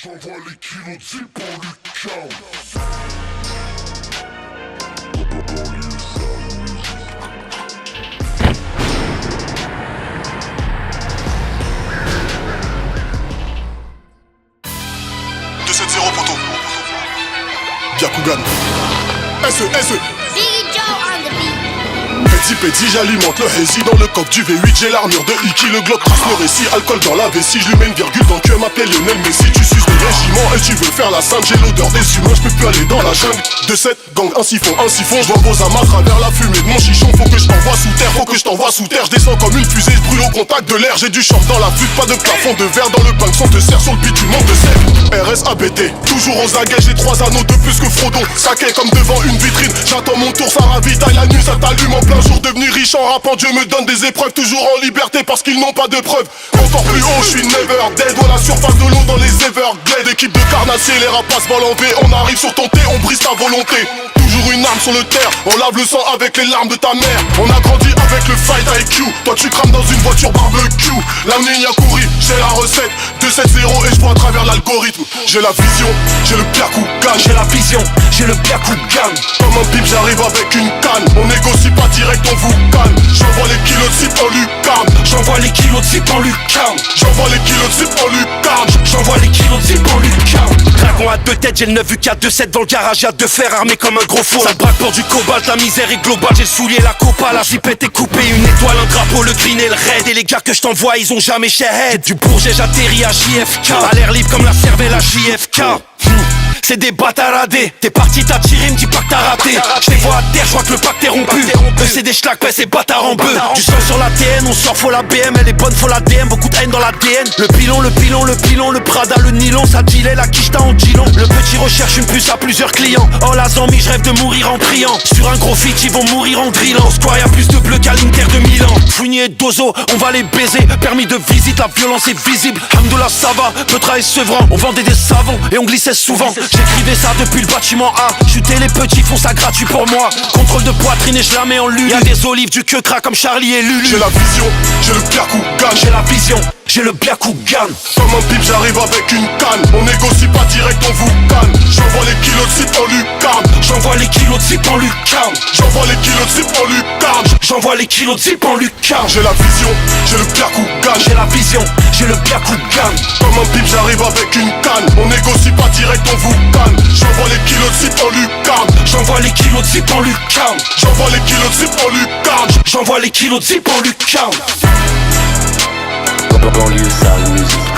J'envoie les kilos de zip en Lucas. De 7-0 poteau. Byakugan. SE. Biggie Joe on the beat. Petit, j'alimente le hazy dans le coffre du V8. J'ai l'armure de Iki, le Glock trace le récit. Alcool dans la vessie, je lui mets une virgule dans le cul. M'appelle Lionel Messi, tu suces des régiments et tu veux faire la sainte. J'ai l'odeur des humains, je peux plus aller dans la jungle. De 7 gang, un siphon, je vois vos amas à travers la fumée de mon chichon. Faut que je t'envoie sous terre, je descends comme une fusée, je brûle au contact de l'air. J'ai du short dans la flûte, pas de plafond de verre dans le bank. Sans te serre sur le bitume, monte de sève. RS ABT, toujours aux aguets, j'ai 3 anneaux de plus que Frodon. Saqué comme devant une vitrine, j'attends mon tour, ça ravitaille la nuit, ça t'allume en plein jour. Devenu riche en rappant, Dieu me donne des épreuves, toujours en liberté parce qu'ils n'ont pas de preuves. Encore plus haut, je suis never dead, à la surface de l'eau dans les Everglades. Équipe de carnassiers, les rapaces volent en V. On arrive sur ton thé, on brise ta volonté. Toujours une arme sur le terre, on lave le sang avec les larmes de ta mère. On a grandi avec le fight IQ, toi tu crames dans une voiture barbecue. L'année y a couru, j'ai la recette 2-7-0 et je vois à travers l'algorithme. J'ai la vision, j'ai le Byakugan. J'ai la vision, j'ai le Byakugan. Comme un pipe j'arrive avec une canne. On négocie pas direct, on vous calme. J'envoie les kilos de zip en lucarne. J'envoie les kilos de zip en lucarne. J'envoie les kilos de zip en lucarne. J'envoie les kilos de zip en lucarne. Dragon à 2 têtes, j'ai le 9 UK 2-7 dans le garage, y'a 2 fers armés comme un gros four. Ça braque pour du cobalt, la misère est globale. J'ai le soulier, la copa, la zipette est coupée. Une étoile, un drapeau, le green et le red. Et les gars que je t'envoie, ils ont jamais shared. Du Bourget, j'atterris à JFK. À l'air libre comme la cervelle à JFK. C'est des bâtaradés. T'es parti, t'as tiré, me dis pas que t'as raté. J'te vois à terre, j'vois que le pacte est rompu. Eux c'est des schlacs, c'est bâtard en bœuf. Du sang sur la TN, on sort, faut la BM. Elle est bonne, faut la DM, beaucoup de haine dans l'ADN. Le pilon, le Prada, le nylon. Ça gilet, la quicheta en gilon. Le petit recherche une puce à plusieurs clients. Oh la zombie, je rêve de mourir en priant. Sur un gros feat, ils vont mourir en drillant. Au square, y'a plus de bleu qu'à l'Inter de Milan. Fouigné et Dozo, on va les baiser. Permis de visite, la violence est visible. Hamdoullah, ça va, Petra et Sevran. On vendait des savons et on glissait souvent. J'écrivais ça depuis le bâtiment A. Chuter les petits font ça gratuit pour moi. Contrôle de poitrine et je la mets en lulu. Y'a des olives, du queue-cras comme Charlie et Lulu. J'ai la vision, j'ai le Byakugan. J'ai la vision, j'ai le Byakugan. Comme un pipe j'arrive avec une canne. On négocie pas direct, on vous calme. J'envoie les kilos de zip en lucarne. J'envoie les kilos de zip en lucarne. J'envoie les kilos de zip en lucarne. J'envoie les kilos de zip en lucarne. J'ai la vision, j'ai le Byakugan. J'ai la vision, j'ai le Byakugan. Comme un pipe j'arrive avec une canne. On négocie pas direct, on vous calme. J'envoie les kilos de zip en lucarne. J'envoie les kilos de zip en lucarne. J'envoie les kilos de zip en lucarne. J'envoie les kilos de zip en lucarne. Banlieue sale musique.